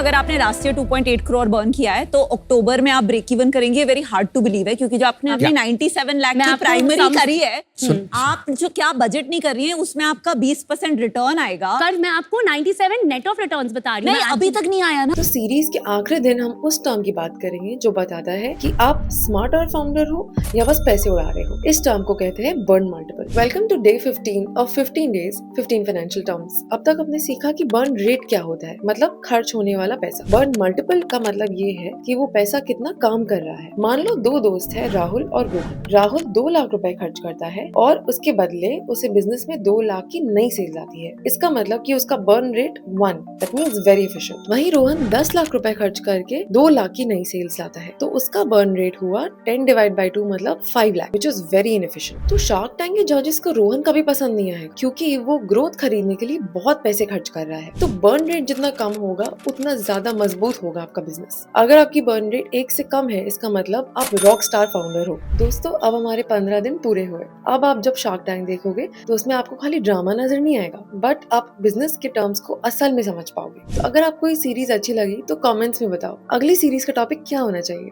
अगर आपने last year 2.8 crore burn किया है तो अक्टूबर में आप ब्रेक इवन करेंगे, वेरी हार्ड टू बिलीव है, क्योंकि जो आपने अपनी 97 लाख की प्राइमरी करी है, आप जो क्या बजट नहीं कर रही है उसमें आपका 20% रिटर्न आएगा। पर मैं आपको 97 नेट ऑफ रिटर्न्स बता रही हूँ, अभी तक नहीं आया ना। तो सीरीज के आखिरी दिन हम उस टर्म की बात करेंगे जो बताता है कि आप स्मार्ट और फाउंडर हो या बस पैसे उड़ा रहे हो। इस टर्म को कहते हैं burn multiple. Welcome to day 15 of 15 days 15 financial terms. अब तक हमने सीखा कि बर्न रेट क्या होता है, मतलब खर्च होने वाला पैसा। बर्न मल्टीपल का मतलब ये है कि वो पैसा कितना काम कर रहा है। मान लो दो दोस्त है, राहुल और रोहन। राहुल 2 लाख रुपए खर्च करता है और उसके बदले उसे बिजनेस में 2 लाख की नई सेल आती है। इसका मतलब कि उसका burn rate 1, that means very efficient. वहीं रोहन 10 लाख रुपए खर्च करके 2 लाख की नई सेल्स लाता है, तो उसका बर्न रेट हुआ 10 डिवाइड बाय 2 मतलब 5 lakh, which is very inefficient. तो शार्क टैंक के जजेस को रोहन का भी पसंद नहीं आया, क्योंकि वो ग्रोथ खरीदने के लिए बहुत पैसे खर्च कर रहा है। तो बर्न रेट जितना कम होगा उतना ज्यादा मजबूत होगा आपका बिजनेस। अगर आपकी बर्न रेट 1 से कम है, इसका मतलब आप रॉक स्टार फाउंडर हो। दोस्तों, अब हमारे 15 दिन पूरे हुए। अब आप जब शार्क टैंक देखोगे तो उसमें आपको खाली ड्रामा नजर नहीं आएगा, बट आप बिजनेस के टर्म्स को असल में समझ पाओगे। तो अगर आपको ये सीरीज अच्छी लगी तो कमेंट्स में बताओ अगली सीरीज का टॉपिक क्या होना चाहिए।